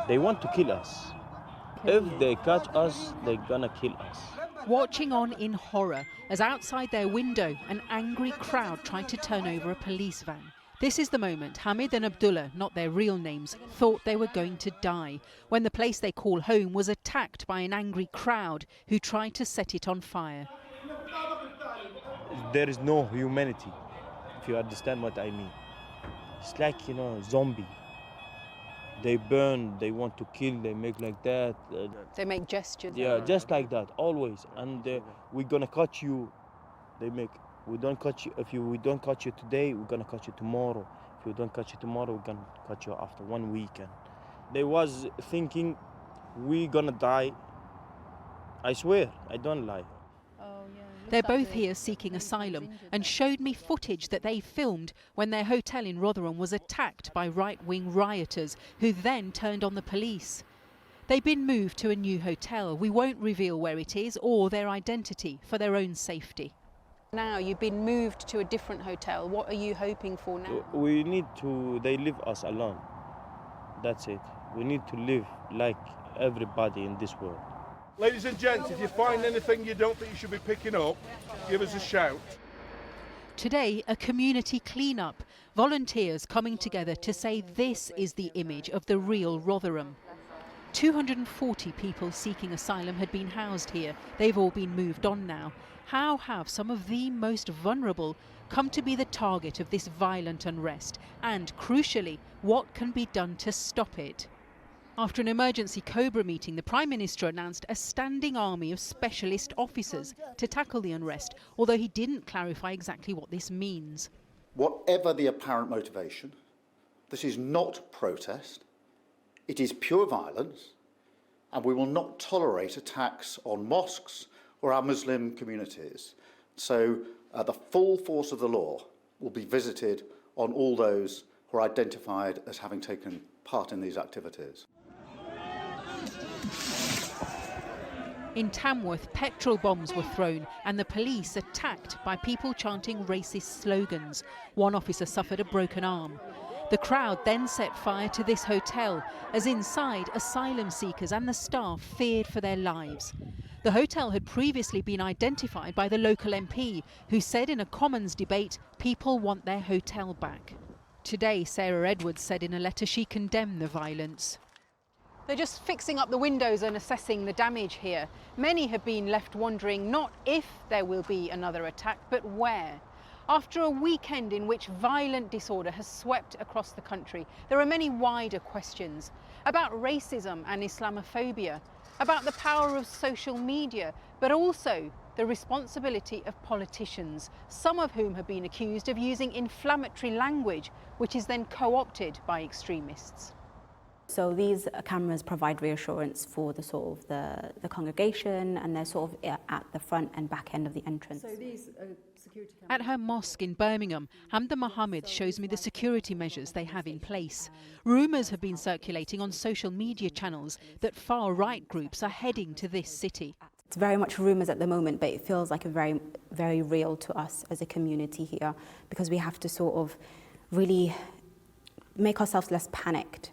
They want to kill us. If they catch us, they're gonna kill us. Watching on in horror as outside their window an angry crowd tried to turn over a police van. This is the moment Hamid and Abdullah, not their real names, thought they were going to die when the place they call home was attacked by an angry crowd who tried to set it on fire. There is no humanity, if you understand what I mean. It's like, zombie. They burn, they want to kill, they make like that. They make gestures. Yeah, just like that, always. And we're gonna catch you. They make, we don't catch you, we don't catch you today, we're gonna catch you tomorrow. If we don't catch you tomorrow, we're gonna catch you after 1 weekend. They was thinking, we're gonna die. I swear, I don't lie. They're both here seeking asylum and showed me footage that they filmed when their hotel in Rotherham was attacked by right-wing rioters who then turned on the police. They've been moved to a new hotel. We won't reveal where it is or their identity for their own safety. Now you've been moved to a different hotel. What are you hoping for now? We need to, they leave us alone. That's it. We need to live like everybody in this world. Ladies and gents, if you find anything you don't think you should be picking up, give us a shout. Today, a community clean-up. Volunteers coming together to say this is the image of the real Rotherham. 240 people seeking asylum had been housed here. They've all been moved on now. How have some of the most vulnerable come to be the target of this violent unrest? And, crucially, what can be done to stop it? After an emergency COBRA meeting, the Prime Minister announced a standing army of specialist officers to tackle the unrest, although he didn't clarify exactly what this means. Whatever the apparent motivation, this is not protest, it is pure violence, and we will not tolerate attacks on mosques or our Muslim communities. So the full force of the law will be visited on all those who are identified as having taken part in these activities. In Tamworth, petrol bombs were thrown and the police attacked by people chanting racist slogans. One officer suffered a broken arm. The crowd then set fire to this hotel, as inside asylum seekers and the staff feared for their lives. The hotel had previously been identified by the local MP, who said in a Commons debate, people want their hotel back. Today, Sarah Edwards said in a letter she condemned the violence. They're just fixing up the windows and assessing the damage here. Many have been left wondering not if there will be another attack, but where. After a weekend in which violent disorder has swept across the country, there are many wider questions about racism and Islamophobia, about the power of social media, but also the responsibility of politicians, some of whom have been accused of using inflammatory language, which is then co-opted by extremists. So these cameras provide reassurance for the the congregation, and they're sort of at the front and back end of the entrance. So these security cameras. At her mosque in Birmingham, Hamda Mohammed shows me the security measures they have in place. Rumours have been circulating on social media channels that far-right groups are heading to this city. It's very much rumours at the moment, but it feels like a very, very real to us as a community here, because we have to sort of really make ourselves less panicked.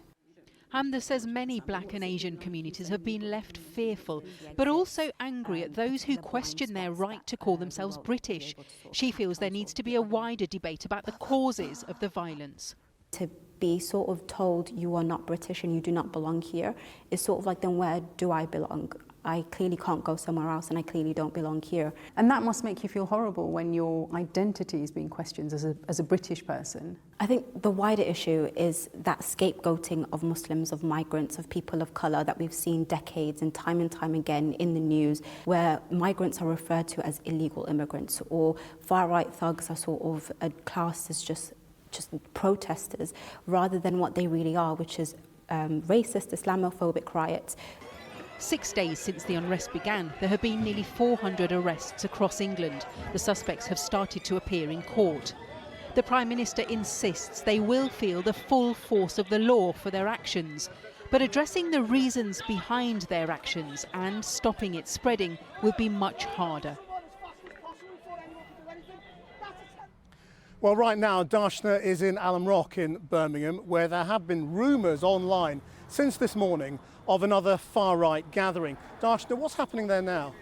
Hamda says many black and Asian communities have been left fearful, but also angry at those who question their right to call themselves British. She feels there needs to be a wider debate about the causes of the violence. To be sort of told you are not British and you do not belong here is sort of like, then where do I belong? I clearly can't go somewhere else and I clearly don't belong here. And that must make you feel horrible when your identity is being questioned as a British person. I think the wider issue is that scapegoating of Muslims, of migrants, of people of colour that we've seen decades and time again in the news, where migrants are referred to as illegal immigrants, or far-right thugs are sort of classed as just protesters, rather than what they really are, which is racist, Islamophobic riots. 6 days since the unrest began, there have been nearly 400 arrests across England. The suspects have started to appear in court. The Prime Minister insists they will feel the full force of the law for their actions, but addressing the reasons behind their actions and stopping it spreading will be much harder. Well, right now, Darshna is in Alum Rock in Birmingham, where there have been rumours online since this morning of another far-right gathering. Darshna, what's happening there now?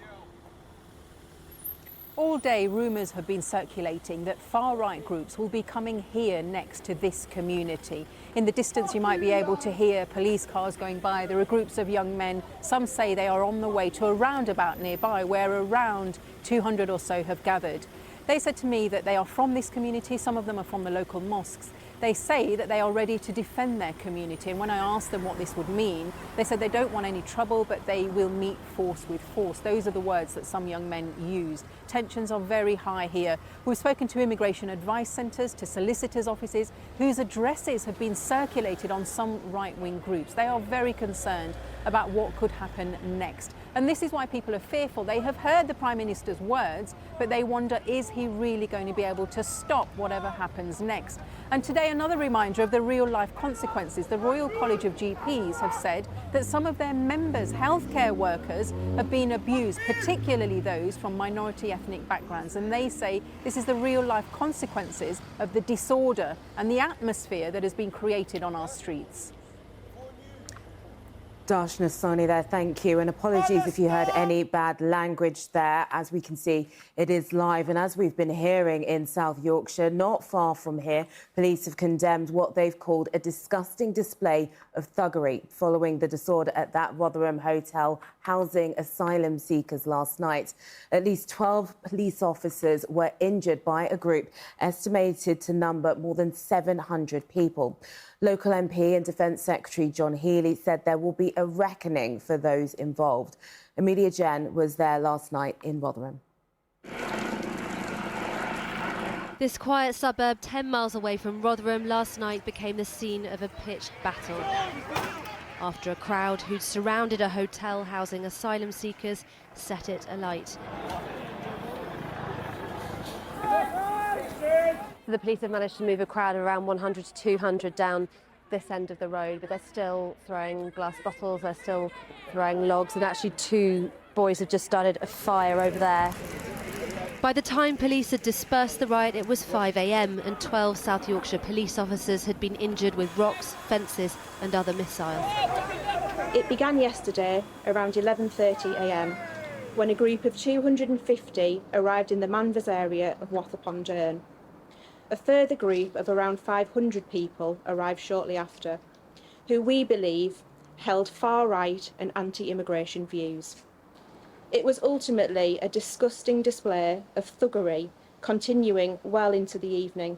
All day, rumours have been circulating that far-right groups will be coming here next to this community. In the distance, you might be able to hear police cars going by. There are groups of young men. Some say they are on the way to a roundabout nearby where around 200 or so have gathered. They said to me that they are from this community. Some of them are from the local mosques. They say that they are ready to defend their community, and when I asked them what this would mean, they said they don't want any trouble, but they will meet force with force. Those are the words that some young men used. Tensions are very high here. We've spoken to immigration advice centres, to solicitors' offices, whose addresses have been circulated on some right-wing groups. They are very concerned about what could happen next. And this is why people are fearful. They have heard the Prime Minister's words, but they wonder, is he really going to be able to stop whatever happens next? And today, another reminder of the real-life consequences. The Royal College of GPs have said that some of their members, healthcare workers, have been abused, particularly those from minority ethnic backgrounds. And they say this is the real-life consequences of the disorder and the atmosphere that has been created on our streets. Darshna Soni there, thank you. And apologies if you heard any bad language there. As we can see, it is live. And as we've been hearing in South Yorkshire, not far from here, police have condemned what they've called a disgusting display of thuggery following the disorder at that Rotherham hotel housing asylum seekers last night. At least 12 police officers were injured by a group estimated to number more than 700 people. Local MP and Defence Secretary John Healey said there will be a reckoning for those involved. Amelia Jen was there last night in Rotherham. This quiet suburb 10 miles away from Rotherham last night became the scene of a pitched battle after a crowd who'd surrounded a hotel housing asylum seekers set it alight. The police have managed to move a crowd of around 100 to 200 down this end of the road, but they're still throwing glass bottles, they're still throwing logs, and actually 2 boys have just started a fire over there. By the time police had dispersed the riot, it was 5 a.m. and 12 South Yorkshire police officers had been injured with rocks, fences and other missiles. It began yesterday around 11:30 a.m. when a group of 250 arrived in the Manvers area of Wath-upon-Dearne. A further group of around 500 people arrived shortly after, who we believe held far-right and anti-immigration views. It was ultimately a disgusting display of thuggery, continuing well into the evening.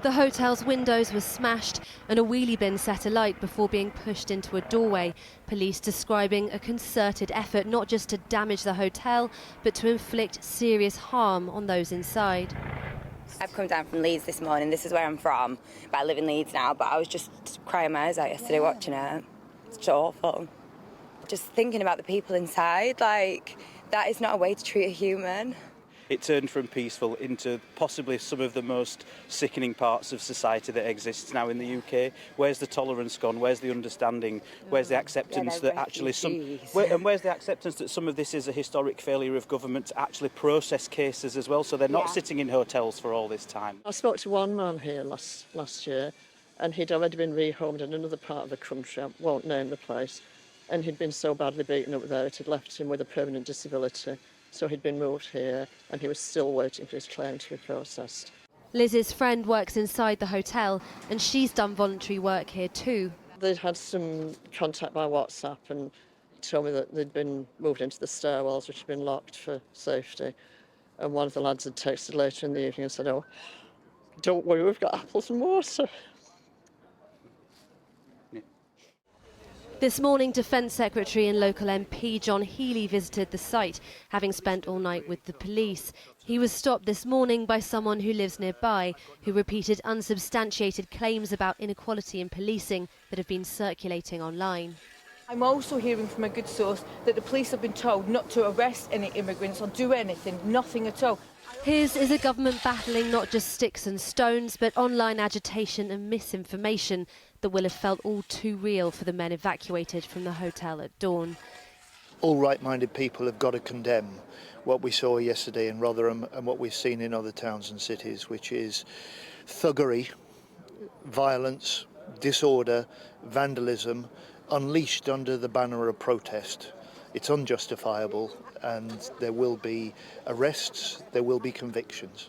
The hotel's windows were smashed and a wheelie bin set alight before being pushed into a doorway. Police describing a concerted effort not just to damage the hotel, but to inflict serious harm on those inside. I've come down from Leeds this morning. This is where I'm from, but I live in Leeds now. But I was just crying my eyes out yesterday watching it. It's just awful. Just thinking about the people inside, like, that is not a way to treat a human. It turned from peaceful into possibly some of the most sickening parts of society that exists now in the UK. Where's the tolerance gone? Where's the understanding? Where's the acceptance that actually where's the acceptance that some of this is a historic failure of government to actually process cases as well, so they're not sitting in hotels for all this time? I spoke to one man here last year, and he'd already been rehomed in another part of the country. I won't name the place, and he'd been so badly beaten up there it had left him with a permanent disability. So he'd been moved here and he was still waiting for his claim to be processed. Liz's friend works inside the hotel and she's done voluntary work here too. They'd had some contact by WhatsApp and told me that they'd been moved into the stairwells, which had been locked for safety. And one of the lads had texted later in the evening and said, "Oh, don't worry, we've got apples and water." This morning, Defence Secretary and local MP John Healey visited the site, having spent all night with the police. He was stopped this morning by someone who lives nearby, who repeated unsubstantiated claims about inequality in policing that have been circulating online. I'm also hearing from a good source that the police have been told not to arrest any immigrants or do anything, nothing at all. His is a government battling not just sticks and stones, but online agitation and misinformation that will have felt all too real for the men evacuated from the hotel at dawn. All right-minded people have got to condemn what we saw yesterday in Rotherham and what we've seen in other towns and cities, which is thuggery, violence, disorder, vandalism unleashed under the banner of protest. It's unjustifiable, and there will be arrests, there will be convictions.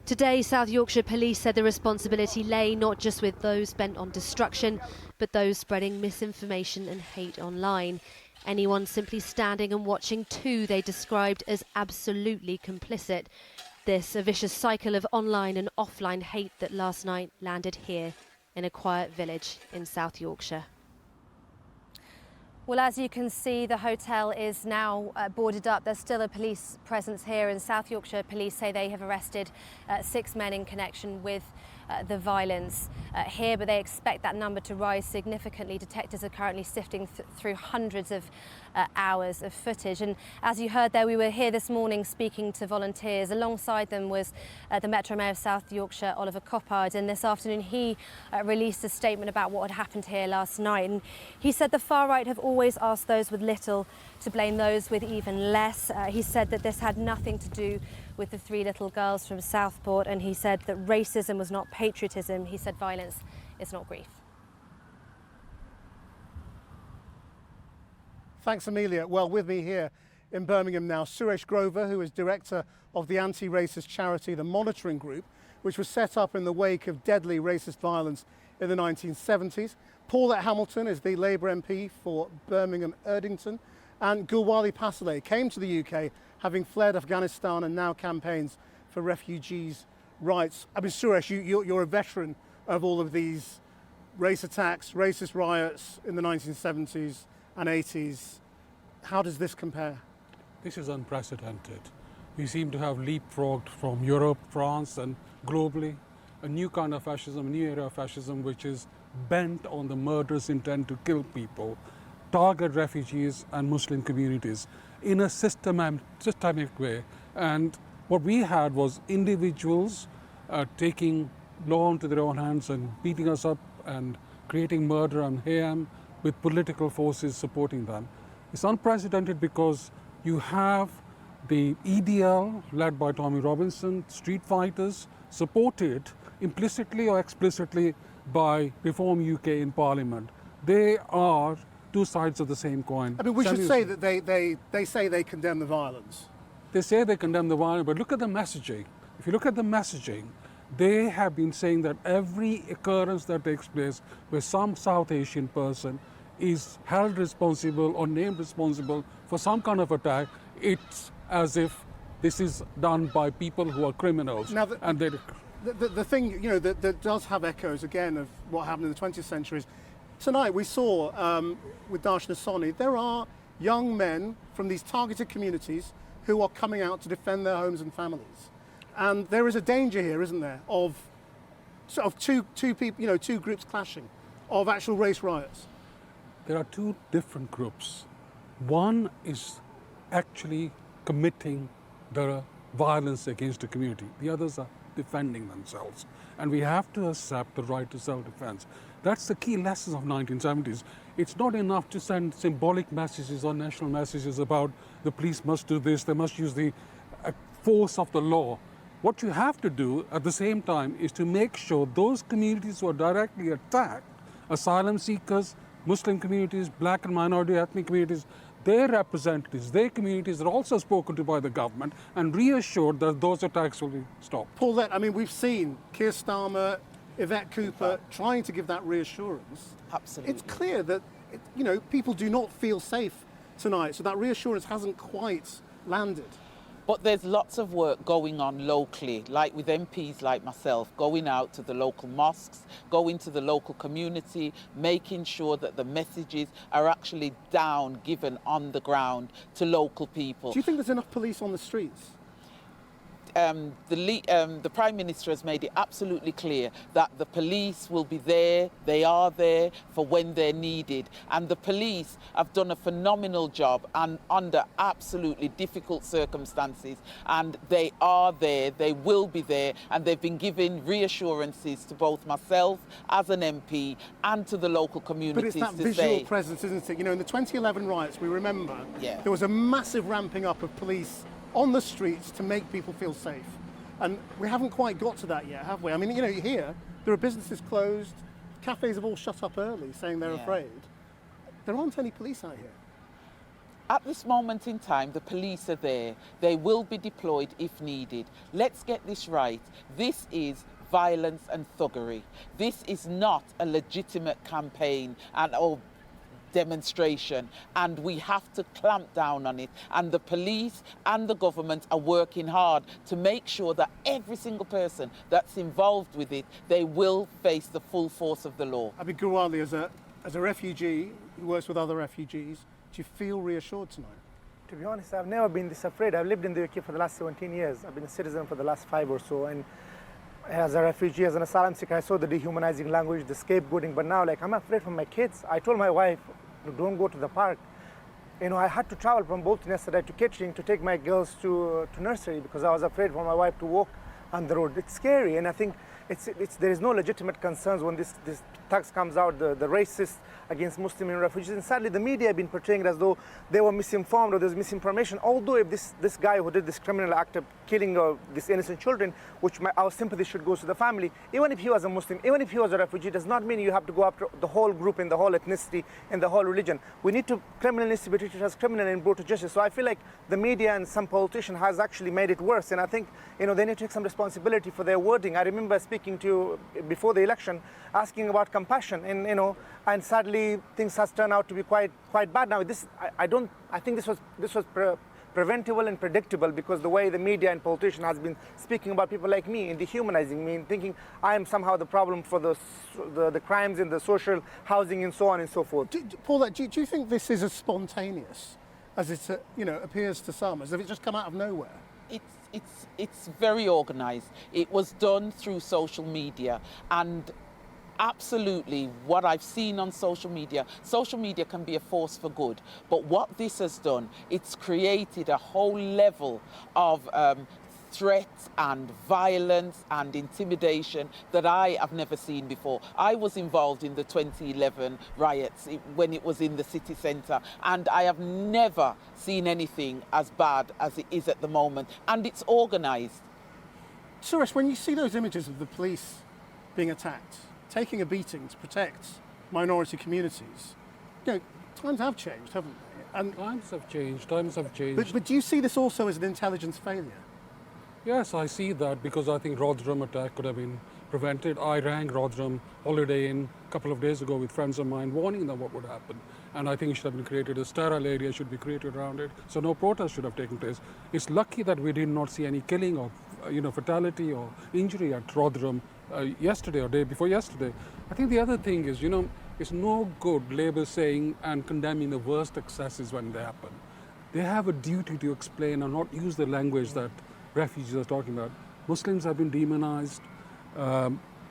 Today, South Yorkshire Police said the responsibility lay not just with those bent on destruction, but those spreading misinformation and hate online. Anyone simply standing and watching too, they described as absolutely complicit. This a vicious cycle of online and offline hate that last night landed here in a quiet village in South Yorkshire. Well, as you can see, the hotel is now boarded up. There's still a police presence here, and South Yorkshire Police say they have arrested 6 men in connection with the violence here, but they expect that number to rise significantly. Detectives are currently sifting through hundreds of hours of footage, and as you heard there, we were here this morning speaking to volunteers. Alongside them was the Metro Mayor of South Yorkshire, Oliver Coppard, and this afternoon he released a statement about what had happened here last night, and he said the far right have always asked those with little to blame those with even less. He said that this had nothing to do with the 3 little girls from Southport, and he said that racism was not patriotism. He said violence is not grief. Thanks, Amelia. Well, with me here in Birmingham now, Suresh Grover, who is director of the anti-racist charity The Monitoring Group, which was set up in the wake of deadly racist violence in the 1970s. Paulette Hamilton is the Labour MP for Birmingham Erdington, and Gulwali Pasale came to the UK having fled Afghanistan and now campaigns for refugees' rights. I mean, Suresh, you're a veteran of all of these race attacks, racist riots in the 1970s and 80s. How does this compare? This is unprecedented. We seem to have leapfrogged from Europe, France, and globally a new kind of fascism, a new era of fascism, which is bent on the murderous intent to kill people, target refugees and Muslim communities in a systemic way. And what we had was individuals taking law into their own hands and beating us up and creating murder and mayhem with political forces supporting them. It's unprecedented because you have the EDL, led by Tommy Robinson, street fighters, supported implicitly or explicitly by Reform UK in Parliament. They are two sides of the same coin. I mean, we should say that they say they condemn the violence. They say they condemn the violence, but look at the messaging. If you look at the messaging, they have been saying that every occurrence that takes place where some South Asian person is held responsible or named responsible for some kind of attack, it's as if this is done by people who are criminals. Now, the thing, you know, that does have echoes again of what happened in the 20th century is tonight we saw with Darshana Soni, there are young men from these targeted communities who are coming out to defend their homes and families. And there is a danger here, isn't there, of sort of two people, you know, two groups clashing, of actual race riots. There are two different groups. One is actually committing the violence against the community. The others are defending themselves. And we have to accept the right to self-defense. That's the key lesson of 1970s. It's not enough to send symbolic messages or national messages about the police must do this, they must use the force of the law. What you have to do at the same time is to make sure those communities who are directly attacked, asylum seekers, Muslim communities, black and minority ethnic communities, their representatives, their communities are also spoken to by the government and reassured that those attacks will be stopped. Paulette, I mean, we've seen Keir Starmer, Yvette Cooper trying to give that reassurance. Absolutely. It's clear that, you know, people do not feel safe tonight, so that reassurance hasn't quite landed. But there's lots of work going on locally, like with MPs like myself, going out to the local mosques, going to the local community, making sure that the messages are actually given on the ground to local people. Do you think there's enough police on the streets? The Prime Minister has made it absolutely clear that the police will be there, they are there for when they're needed. And the police have done a phenomenal job and under absolutely difficult circumstances. And they are there, they will be there, and they've been giving reassurances to both myself as an MP and to the local communities. But it's that visual presence, isn't it? You know, in the 2011 riots, we remember there was a massive ramping up of police on the streets to make people feel safe. And we haven't quite got to that yet, have we? I mean, you know, here, there are businesses closed, cafes have all shut up early, saying they're afraid. There aren't any police out here. At this moment in time, the police are there. They will be deployed if needed. Let's get this right. This is violence and thuggery. This is not a legitimate campaign or demonstration, and we have to clamp down on it. And the police and the government are working hard to make sure that every single person that's involved with it, they will face the full force of the law. Abid Gurwali, as a refugee who works with other refugees, do you feel reassured tonight? To be honest, I've never been this afraid. I've lived in the UK for the last 17 years. I've been a citizen for the last 5 or so, and as a refugee, as an asylum seeker, I saw the dehumanizing language, the scapegoating, but now, like, I'm afraid for my kids. I told my wife, don't go to the park. You know, I had to travel from Bolton yesterday to Kettering to take my girls to nursery because I was afraid for my wife to walk on the road. It's scary, and I think there is no legitimate concerns when this text comes out, the racist against Muslim and refugees. And sadly, the media have been portraying it as though they were misinformed or there's misinformation. Although if this guy who did this criminal act of killing these innocent children, which our sympathy should go to the family, even if he was a Muslim, even if he was a refugee, does not mean you have to go after the whole group and the whole ethnicity and the whole religion. Criminal needs to be treated as criminal and brought to justice. So I feel like the media and some politician has actually made it worse. And I think, you know, they need to take some responsibility for their wording. I remember speaking to you before the election, asking about compassion, and you know, and sadly things has turned out to be quite bad now. I think this was preventable and predictable, because the way the media and politician has been speaking about people like me and dehumanizing me and thinking I am somehow the problem for the crimes in the social housing and so on and so forth. Paul, do you think this is as spontaneous as it appears to some, as if it's just come out of nowhere? It's very organised. It was done through social media, and absolutely what I've seen on social media can be a force for good. But what this has done, it's created a whole level of threats and violence and intimidation that I have never seen before. I was involved in the 2011 riots when it was in the city centre, and I have never seen anything as bad as it is at the moment, and it's organised. Suresh, when you see those images of the police being attacked, taking a beating to protect minority communities, you know, times have changed, haven't they? And times have changed. But do you see this also as an intelligence failure? Yes, I see that, because I think Rotherham attack could have been prevented. I rang Rotherham Holiday Inn a couple of days ago with friends of mine, warning them what would happen. And I think it should have been created, a sterile area should be created around it, so no protest should have taken place. It's lucky that we did not see any killing or fatality or injury at Rotherham yesterday or day before yesterday. I think the other thing is, it's no good Labour saying and condemning the worst excesses when they happen. They have a duty to explain and not use the language that refugees are talking about. Muslims have been demonized,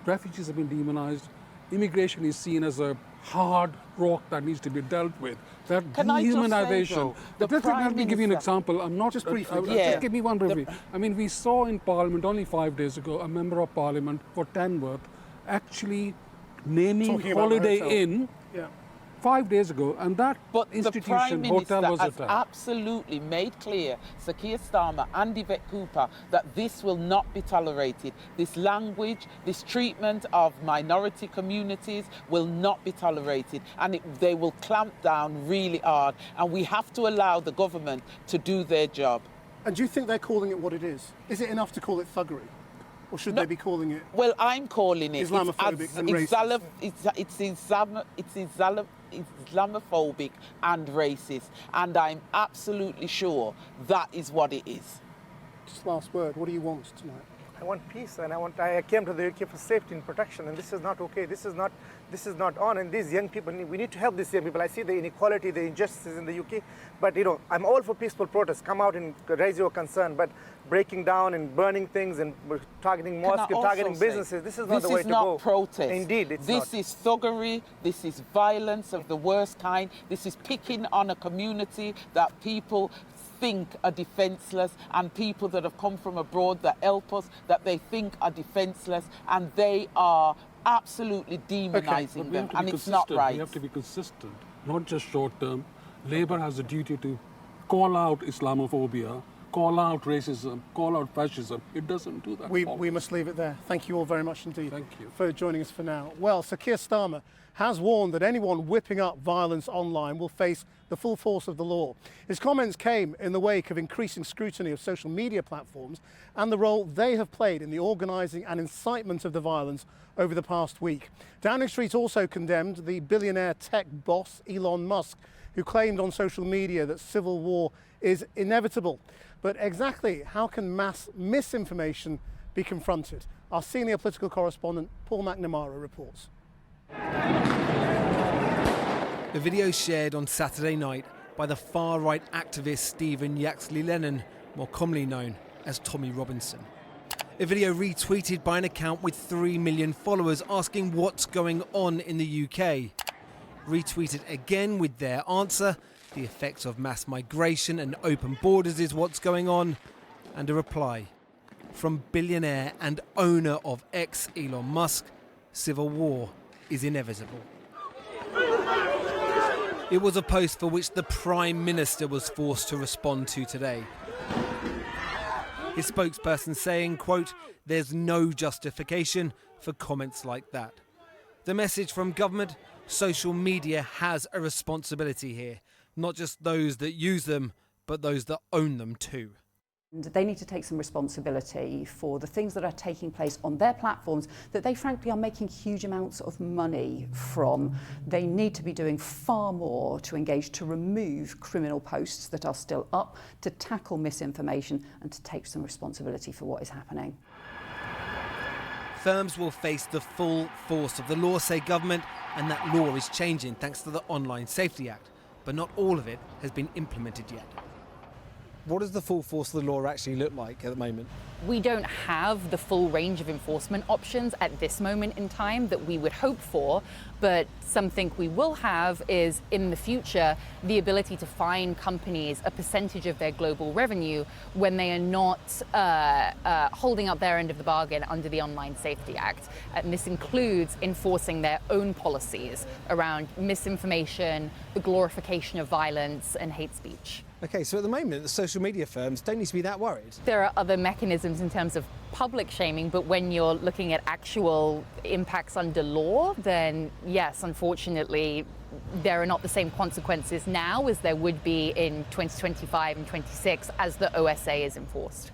refugees have been demonized, immigration is seen as a hard rock that needs to be dealt with. That dehumanization. Let me give you an example. I'm not just briefly. Just give me one briefly. I mean, we saw in Parliament only 5 days ago a member of Parliament for Tamworth actually naming Holiday Inn 5 days ago, and that institution, hotel, was attacked. Has absolutely made clear, Sir Keir Starmer and Yvette Cooper, that this will not be tolerated. This language, this treatment of minority communities will not be tolerated, and they will clamp down really hard, and we have to allow the government to do their job. And do you think they're calling it what it is? Is it enough to call it thuggery? Or should they be calling it? Well, I'm calling it Islamophobic and racist. It's Islamophobic and racist, and I'm absolutely sure that is what it is. Just last word, what do you want tonight? I want peace, and I came to the UK for safety and protection, and this is not okay. This is not on, and these young people, we need to help these young people. I see the inequality, the injustices in the UK, but I'm all for peaceful protests. Come out and raise your concern, but breaking down and burning things and targeting mosques and targeting businesses, this is not the way to go. This is not protest. Indeed, it's not. This is thuggery, this is violence of the worst kind, this is picking on a community that people think are defenceless, and people that have come from abroad that help us, that they think are defenceless, and they are absolutely demonising them, and it's not right. We have to be consistent, not just short term. Labour has a duty to call out Islamophobia, call out racism, call out fascism. It doesn't do that. We must leave it there. Thank you all very much indeed. Thank you for joining us for now. Well, Sir Keir Starmer has warned that anyone whipping up violence online will face the full force of the law. His comments came in the wake of increasing scrutiny of social media platforms and the role they have played in the organising and incitement of the violence over the past week. Downing Street also condemned the billionaire tech boss Elon Musk, who claimed on social media that civil war is inevitable. But exactly how can mass misinformation be confronted? Our senior political correspondent Paul McNamara reports. The video shared on Saturday night by the far-right activist Stephen Yaxley-Lennon, more commonly known as Tommy Robinson. A video retweeted by an account with 3 million followers asking what's going on in the UK. Retweeted again with their answer, the effects of mass migration and open borders is what's going on, and a reply from billionaire and owner of X, Elon Musk: civil war is inevitable. It was a post for which the Prime Minister was forced to respond to today. His spokesperson saying, quote, "There's no justification for comments like that." The message from government: social media has a responsibility here, not just those that use them, but those that own them too. They need to take some responsibility for the things that are taking place on their platforms that they frankly are making huge amounts of money from. They need to be doing far more to engage to remove criminal posts that are still up, to tackle misinformation and to take some responsibility for what is happening. Firms will face the full force of the law, say government, and that law is changing thanks to the Online Safety Act. But not all of it has been implemented yet. What does the full force of the law actually look like at the moment? We don't have the full range of enforcement options at this moment in time that we would hope for, but something we will have is, in the future, the ability to fine companies a percentage of their global revenue when they are not holding up their end of the bargain under the Online Safety Act. And this includes enforcing their own policies around misinformation, the glorification of violence and hate speech. OK, so at the moment, the social media firms don't need to be that worried. There are other mechanisms in terms of public shaming, but when you're looking at actual impacts under law, then yes, unfortunately, there are not the same consequences now as there would be in 2025 and 26 as the OSA is enforced.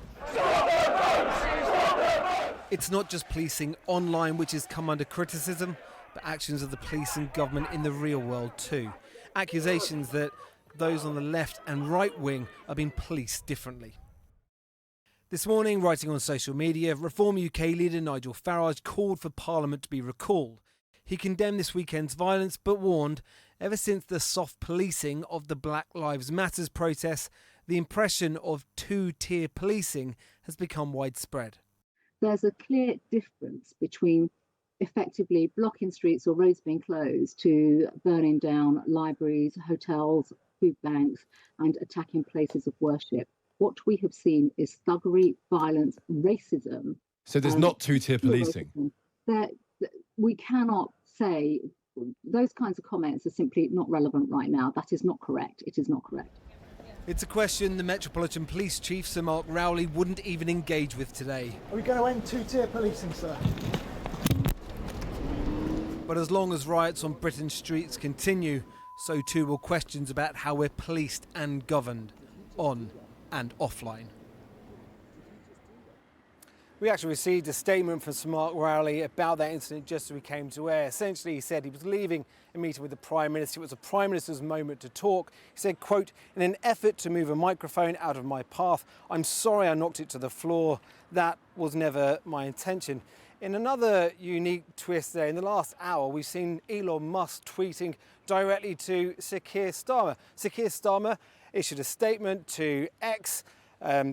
It's not just policing online which has come under criticism, but actions of the police and government in the real world too. Accusations that those on the left and right wing are being policed differently. This morning, writing on social media, Reform UK leader Nigel Farage called for Parliament to be recalled. He condemned this weekend's violence but warned, ever since the soft policing of the Black Lives Matter protests, the impression of two-tier policing has become widespread. There's a clear difference between effectively blocking streets or roads being closed to burning down libraries, hotels, food banks and attacking places of worship. What we have seen is thuggery, violence, racism. So there's not two-tier policing? We cannot say those kinds of comments are simply not relevant right now. That is not correct. It is not correct. It's a question the Metropolitan Police Chief, Sir Mark Rowley, wouldn't even engage with today. Are we going to end two-tier policing, sir? But as long as riots on Britain's streets continue, so too will questions about how we're policed and governed, on and offline. We actually received a statement from Sir Mark Rowley about that incident just as we came to air. Essentially, he said he was leaving a meeting with the Prime Minister. It was the Prime Minister's moment to talk. He said, quote, "In an effort to move a microphone out of my path, I'm sorry I knocked it to the floor. That was never my intention." In another unique twist there, in the last hour, we've seen Elon Musk tweeting directly to Sir Keir Starmer. Sir Keir Starmer issued a statement to X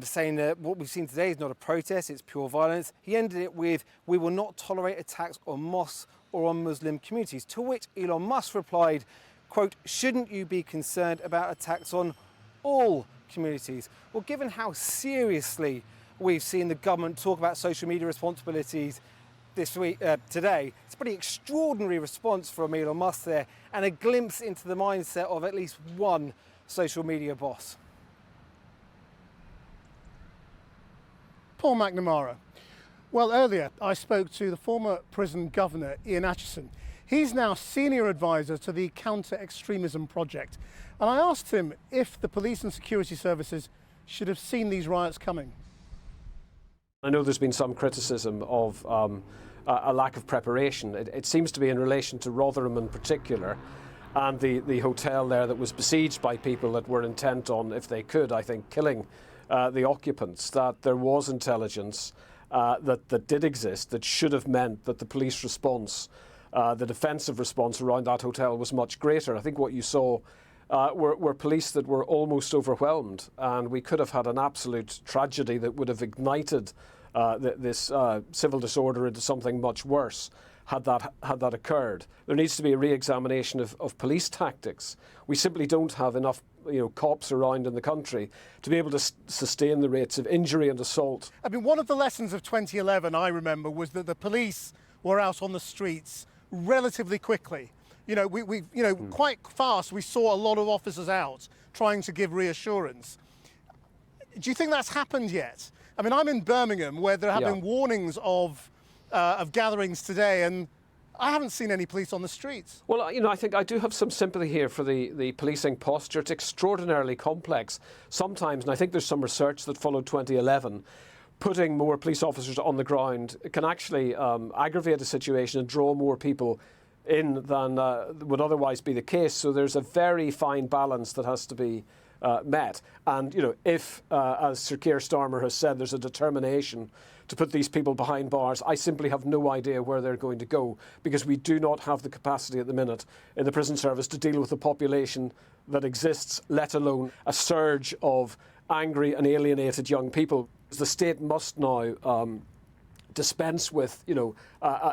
saying that what we've seen today is not a protest, it's pure violence. He ended it with, "We will not tolerate attacks on mosques or on Muslim communities," to which Elon Musk replied, quote, "Shouldn't you be concerned about attacks on all communities?" Well, given how seriously we've seen the government talk about social media responsibilities this week, today, it's a pretty extraordinary response from Elon Musk there, and a glimpse into the mindset of at least one social media boss. Paul McNamara. Well, earlier I spoke to the former prison governor, Ian Atchison. He's now senior advisor to the Counter-Extremism Project. And I asked him if the police and security services should have seen these riots coming. I know there's been some criticism of a lack of preparation. It seems to be in relation to Rotherham in particular, and the hotel there that was besieged by people that were intent on, if they could, I think, killing the occupants, that there was intelligence that did exist that should have meant that the police response, the defensive response around that hotel was much greater. I think what you saw were police that were almost overwhelmed, and we could have had an absolute tragedy that would have ignited this civil disorder into something much worse had that occurred. There needs to be a re-examination of police tactics. We simply don't have enough cops around in the country to be able to sustain the rates of injury and assault. I mean, one of the lessons of 2011, I remember, was that the police were out on the streets relatively quickly. Quite fast, we saw a lot of officers out trying to give reassurance. Do you think that's happened yet? I mean, I'm in Birmingham, where there have been warnings of gatherings today, and I haven't seen any police on the streets. Well, I think I do have some sympathy here for the policing posture. It's extraordinarily complex sometimes, and I think there's some research that followed 2011. Putting more police officers on the ground can actually aggravate a situation and draw more people in than would otherwise be the case. So there's a very fine balance that has to be met. And, if, as Sir Keir Starmer has said, there's a determination to put these people behind bars, I simply have no idea where they're going to go, because we do not have the capacity at the minute in the prison service to deal with the population that exists, let alone a surge of angry and alienated young people. The state must now dispense with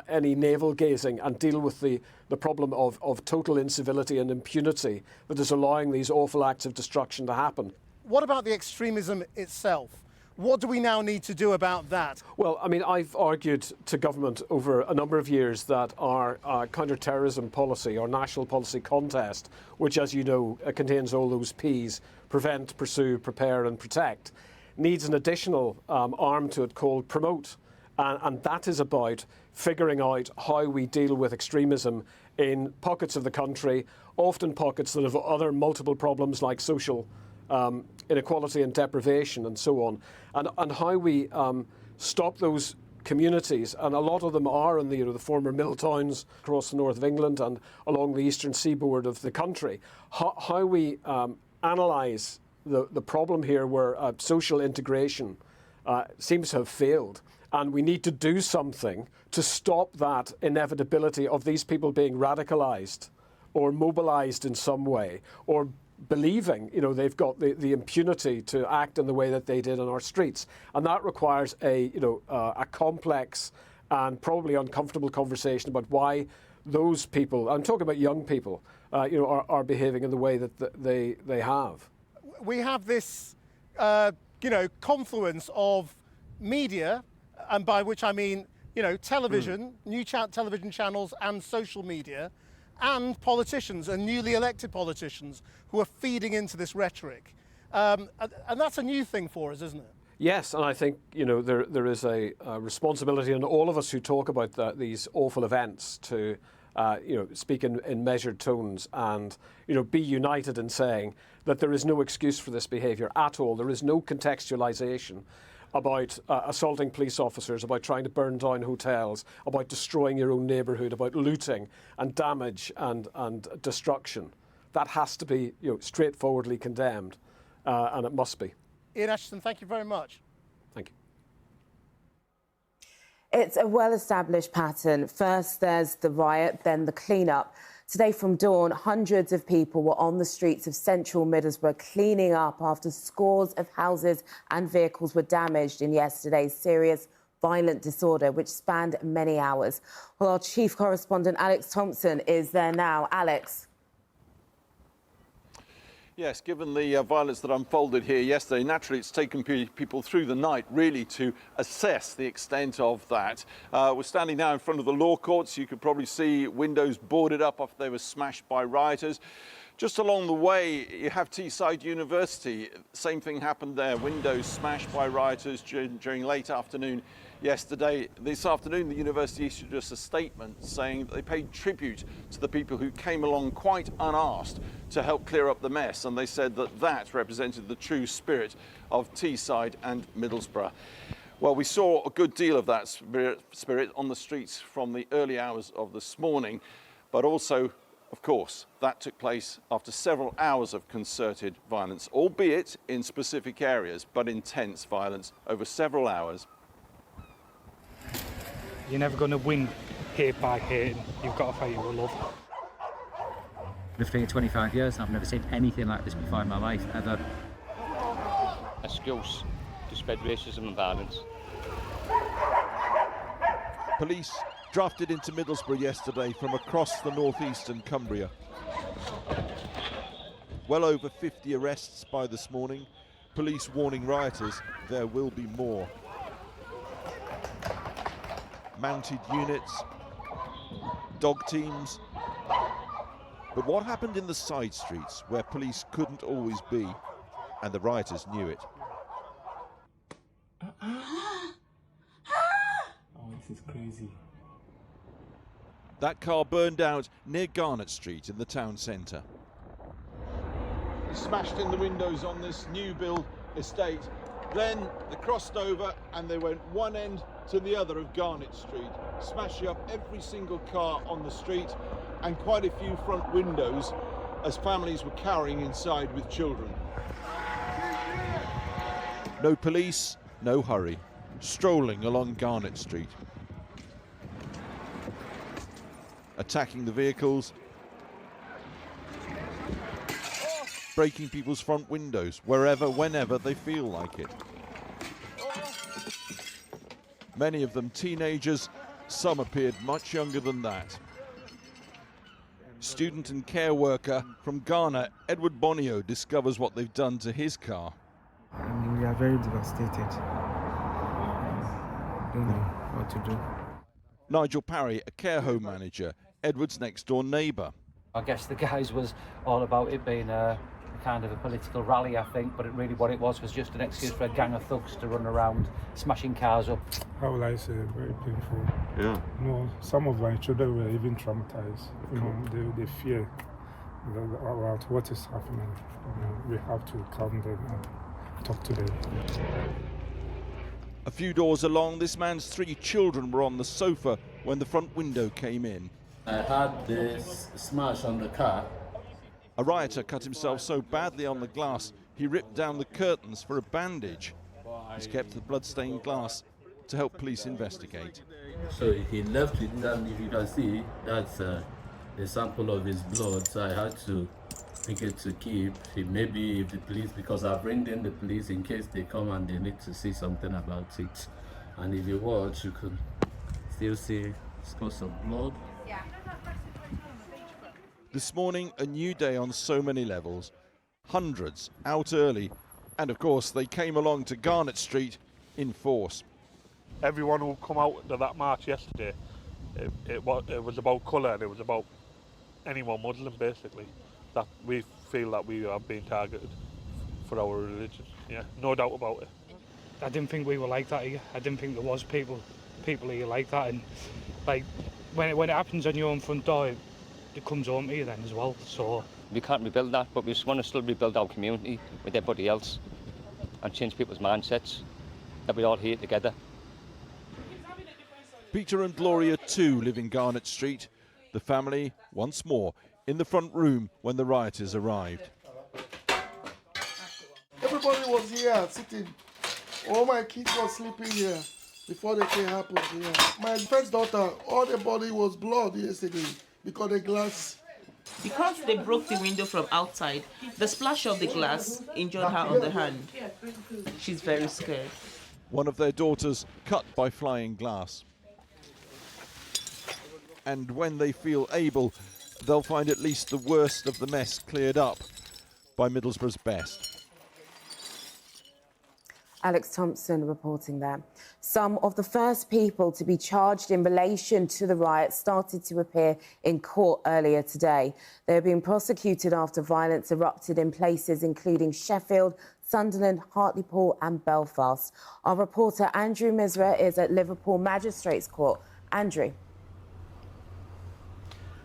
any navel gazing and deal with the problem of total incivility and impunity that is allowing these awful acts of destruction to happen. What about the extremism itself? What do we now need to do about that? Well, I mean, I've argued to government over a number of years that our counter-terrorism policy, our national policy contest, which, as you know, contains all those Ps, prevent, pursue, prepare and protect, needs an additional arm to it called promote. And that is about figuring out how we deal with extremism in pockets of the country, often pockets that have other multiple problems like social inequality and deprivation and so on, and how we stop those communities, and a lot of them are in the former mill towns across the north of England and along the eastern seaboard of the country, how we analyse the problem here where social integration seems to have failed. And we need to do something to stop that inevitability of these people being radicalised or mobilised in some way, or believing, they've got the impunity to act in the way that they did on our streets. And that requires a complex and probably uncomfortable conversation about why those people, I'm talking about young people, are behaving in the way that they have. We have this, confluence of media, and by which I mean, television, new television channels and social media, and politicians and newly elected politicians who are feeding into this rhetoric. And that's a new thing for us, isn't it? Yes, and I think, there is a responsibility on all of us who talk about these awful events to, speak in measured tones and, be united in saying that there is no excuse for this behaviour at all. There is no contextualisation about assaulting police officers, about trying to burn down hotels, about destroying your own neighbourhood, about looting and damage and destruction. That has to be straightforwardly condemned, and it must be. Ian Atchison, thank you very much. Thank you. It's a well-established pattern. First there's the riot, then the clean-up. Today from dawn, hundreds of people were on the streets of central Middlesbrough cleaning up after scores of houses and vehicles were damaged in yesterday's serious violent disorder, which spanned many hours. Well, our chief correspondent, Alex Thompson, is there now. Alex. Yes, given the violence that unfolded here yesterday, naturally it's taken people through the night really to assess the extent of that. We're standing now in front of the law courts. You could probably see windows boarded up after they were smashed by rioters. Just along the way, you have Teesside University. Same thing happened there. Windows smashed by rioters during late afternoon yesterday. This afternoon, the university issued us a statement saying that they paid tribute to the people who came along quite unasked to help clear up the mess. And they said that that represented the true spirit of Teesside and Middlesbrough. Well, we saw a good deal of that spirit on the streets from the early hours of this morning, but also, of course, that took place after several hours of concerted violence, albeit in specific areas, but intense violence over several hours. You're never going to win hate by hating. You've got to fight it with love. Lived here 25 years. I've never seen anything like this before in my life, ever. Excuse to spread racism and violence. Police drafted into Middlesbrough yesterday from across the northeastern Cumbria. Well over 50 arrests by this morning. Police warning rioters there will be more. Mounted units, dog teams. But what happened in the side streets where police couldn't always be, and the rioters knew it? Oh, this is crazy. That car burned out near Garnett Street in the town centre. Smashed in the windows on this new build estate. Then they crossed over and they went one end to the other of Garnett Street, smashing up every single car on the street and quite a few front windows as families were carrying inside with children. No police, no hurry, strolling along Garnett Street. Attacking the vehicles, breaking people's front windows wherever, whenever they feel like it. Many of them teenagers, some appeared much younger than that. Student and care worker from Ghana, Edward Bonio, discovers what they've done to his car. I mean, we are very devastated. Don't know what to do. Nigel Parry, a care home manager, Edward's next door neighbour. I guess the guys was all about it being a kind of a political rally, I think, but what it was just an excuse for a gang of thugs to run around smashing cars up. How will I say, very painful. Yeah. No, some of my children were even traumatized. You know, they fear about what is happening. You know, we have to calm them and talk to them. A few doors along, this man's 3 children were on the sofa when the front window came in. I had this smash on the car. A rioter cut himself so badly on the glass, he ripped down the curtains for a bandage. He's kept the blood-stained glass to help police investigate. So he left it, and if you can see, that's a sample of his blood, so I had to pick it to keep. Maybe if the police, because I've ringed in the police in case they come and they need to see something about it. And if you watch, you could still see spots of blood. This morning, a new day on so many levels. Hundreds out early, and of course they came along to Garnett Street in force. Everyone who come out to that march yesterday, it was about colour and it was about anyone Muslim basically. That we feel that we are being targeted for our religion. Yeah, no doubt about it. I didn't think we were like that here. I didn't think there was people here like that, and like when it happens on your own front door, it comes home to you then as well. So We can't rebuild that, but we just want to still rebuild our community with everybody else and change people's mindsets, that we're all here together. Peter and Gloria too live in Garnett Street. The family, once more, in the front room when the rioters arrived. Everybody was here sitting. All my kids were sleeping here before the thing happened here. My first daughter, all the body was blood yesterday because the glass. Because they broke the window from outside, the splash of the glass injured her on the hand. She's very scared. One of their daughters cut by flying glass. And when they feel able, they'll find at least the worst of the mess cleared up. by Middlesbrough's best. Alex Thompson reporting there. Some of the first people to be charged in relation to the riots started to appear in court earlier today. They are being prosecuted after violence erupted in places including Sheffield, Sunderland, Hartlepool and Belfast. Our reporter Andrew Misra is at Liverpool Magistrates Court. Andrew.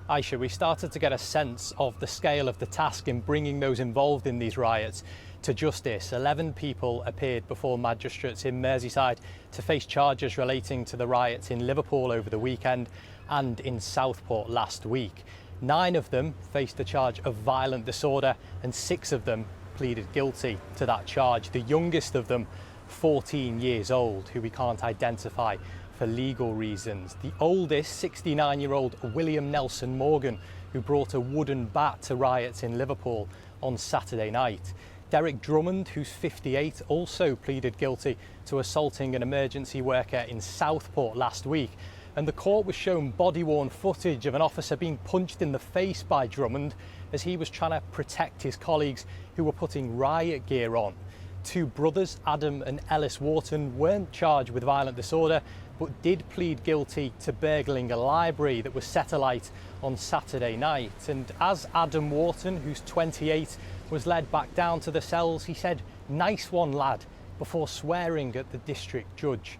Aisha, we started to get a sense of the scale of the task in bringing those involved in these riots to justice. 11 people appeared before magistrates in Merseyside to face charges relating to the riots in Liverpool over the weekend and in Southport last week. 9 of them faced the charge of violent disorder and 6 of them pleaded guilty to that charge. The youngest of them, 14 years old, who we can't identify for legal reasons. The oldest, 69-year-old William Nelson Morgan, who brought a wooden bat to riots in Liverpool on Saturday night. Derek Drummond, who's 58, also pleaded guilty to assaulting an emergency worker in Southport last week. And the court was shown body-worn footage of an officer being punched in the face by Drummond as he was trying to protect his colleagues who were putting riot gear on. 2 brothers, Adam and Ellis Wharton, weren't charged with violent disorder, but did plead guilty to burgling a library that was set alight on Saturday night. And as Adam Wharton, who's 28, was led back down to the cells, he said, "Nice one, lad," before swearing at the district judge.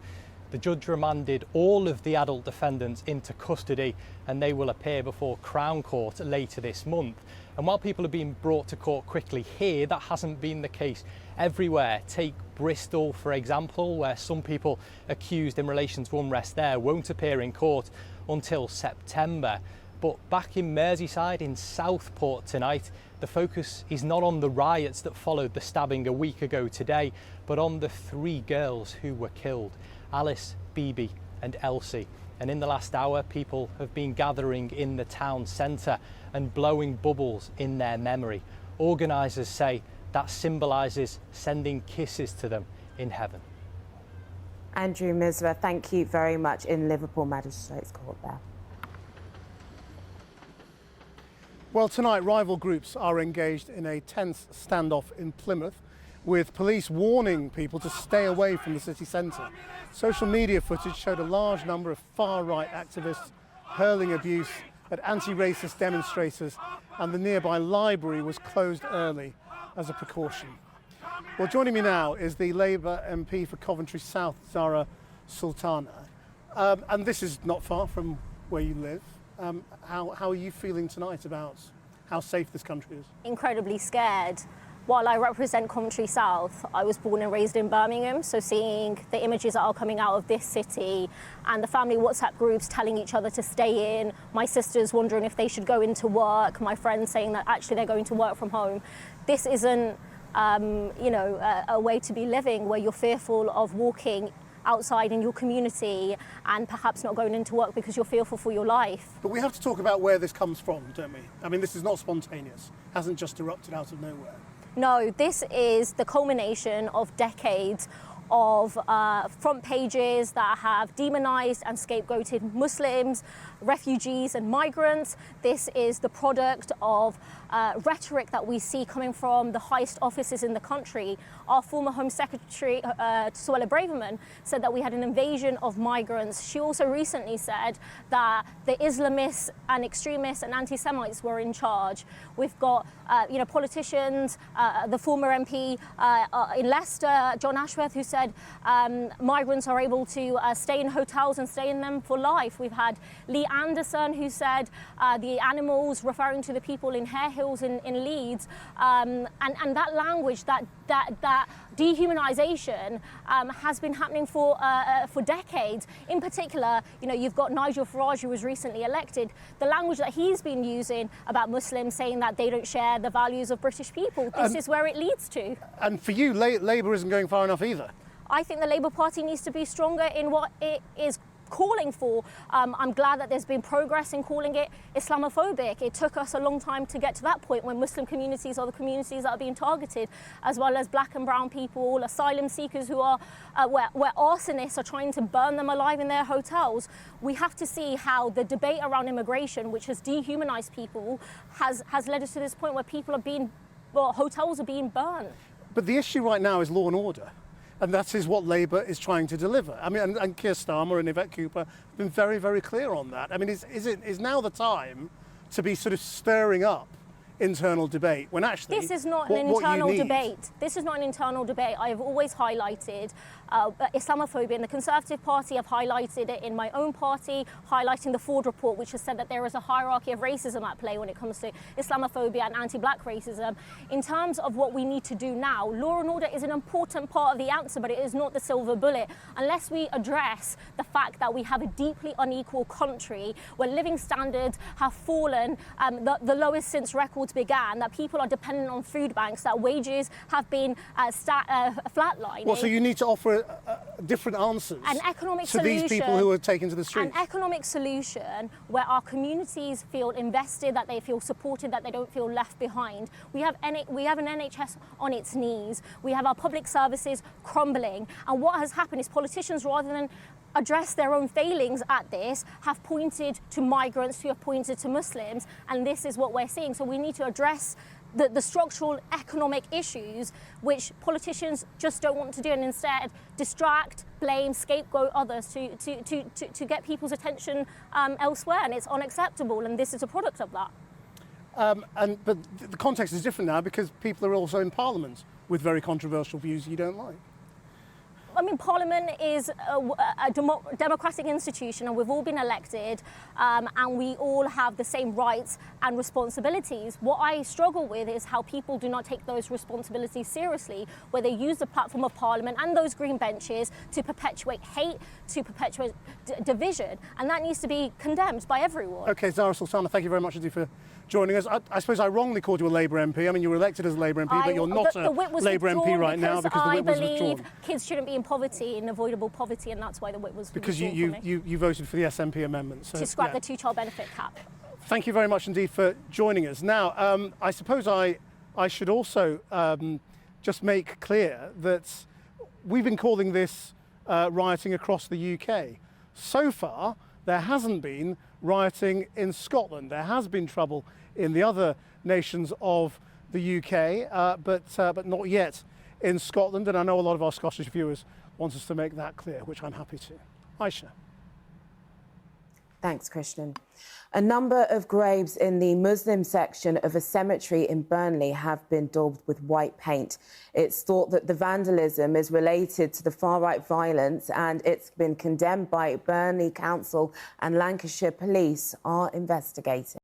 The judge remanded all of the adult defendants into custody and they will appear before Crown Court later this month. And while people are being brought to court quickly here, that hasn't been the case everywhere. Take Bristol, for example, where some people accused in relation to unrest there won't appear in court until September. But back in Merseyside, in Southport tonight, the focus is not on the riots that followed the stabbing a week ago today, but on the 3 girls who were killed, Alice, Bibi and Elsie. And in the last hour, people have been gathering in the town centre and blowing bubbles in their memory. Organisers say that symbolises sending kisses to them in heaven. Andrew Misra, thank you very much in Liverpool Magistrates Court there. Well, tonight, rival groups are engaged in a tense standoff in Plymouth, with police warning people to stay away from the city centre. Social media footage showed a large number of far-right activists hurling abuse at anti-racist demonstrators, and the nearby library was closed early as a precaution. Well, joining me now is the Labour MP for Coventry South, Zara Sultana. And this is not far from where you live. How are you feeling tonight about how safe this country is? Incredibly scared. While I represent Coventry South, I was born and raised in Birmingham, so seeing the images that are coming out of this city and the family WhatsApp groups telling each other to stay in, my sisters wondering if they should go into work, my friends saying that actually they're going to work from home. This isn't, a way to be living where you're fearful of walking outside in your community and perhaps not going into work because you're fearful for your life. But we have to talk about where this comes from, don't we? I mean, this is not spontaneous, hasn't just erupted out of nowhere. No, this is the culmination of decades of front pages that have demonised and scapegoated Muslims, refugees and migrants. This is the product of rhetoric that we see coming from the highest offices in the country. Our former Home Secretary, Suella Braverman, said that we had an invasion of migrants. She also recently said that the Islamists and extremists and anti-Semites were in charge. We've got, politicians, the former MP in Leicester, John Ashworth, who said migrants are able to stay in hotels and stay in them for life. We've had Lee Anderson, who said the animals, referring to the people in Hare Hills in Leeds, and that language, that dehumanisation has been happening for decades. In particular, you've got Nigel Farage, who was recently elected. The language that he's been using about Muslims, saying that they don't share the values of British people. This is where it leads to. And for you, Labour isn't going far enough either. I think the Labour Party needs to be stronger in what it is calling for. I'm glad that there's been progress in calling it Islamophobic. It took us a long time to get to that point when Muslim communities are the communities that are being targeted, as well as black and brown people, asylum seekers who are, where arsonists are trying to burn them alive in their hotels. We have to see how the debate around immigration, which has dehumanised people, has led us to this point where people are being but hotels are being burnt. But the issue right now is law and order. And that is what Labour is trying to deliver. I mean, and Keir Starmer and Yvette Cooper have been very, very clear on that. I mean, is now the time to be sort of stirring up internal debate when actually this is not an internal debate. This is not an internal debate. I have always highlighted Islamophobia, and the Conservative Party have highlighted it in my own party, highlighting the Ford report, which has said that there is a hierarchy of racism at play when it comes to Islamophobia and anti-black racism. In terms of what we need to do now, law and order is an important part of the answer, but it is not the silver bullet. Unless we address the fact that we have a deeply unequal country where living standards have fallen the lowest since records began, that people are dependent on food banks, that wages have been flatlining. Well, so you need to offer different answers an economic to solution, these people who are taken to the streets. An economic solution where our communities feel invested, that they feel supported, that they don't feel left behind. We have an NHS on its knees. We have our public services crumbling. And what has happened is politicians, rather than address their own failings at this, have pointed to migrants, who have pointed to Muslims, and this is what we're seeing. So we need to address the structural economic issues which politicians just don't want to do, and instead distract, blame, scapegoat others to get people's attention elsewhere, and it's unacceptable, and this is a product of that. But the context is different now because people are also in Parliament with very controversial views you don't like. I mean, Parliament is a democratic institution, and we've all been elected, and we all have the same rights and responsibilities. What I struggle with is how people do not take those responsibilities seriously, where they use the platform of Parliament and those green benches to perpetuate hate, to perpetuate division, and that needs to be condemned by everyone. OK, Zahra Sultana, thank you very much indeed for joining us. I suppose I wrongly called you a Labour MP. I mean, you were elected as a Labour MP, but you're not a Labour MP right now because the whip was withdrawn. I believe kids shouldn't be in poverty, in avoidable poverty, and that's why the whip was withdrawn. Because you voted for the SNP amendment. So, to scrap the two-child benefit cap. Thank you very much indeed for joining us. Now, I suppose I should also just make clear that we've been calling this rioting across the UK. So far, there hasn't been rioting in Scotland. There has been trouble in the other nations of the UK, but not yet in Scotland. And I know a lot of our Scottish viewers want us to make that clear, which I'm happy to. Aisha. Thanks, Christian. A number of graves in the Muslim section of a cemetery in Burnley have been daubed with white paint. It's thought that the vandalism is related to the far-right violence, and it's been condemned by Burnley Council, and Lancashire Police are investigating.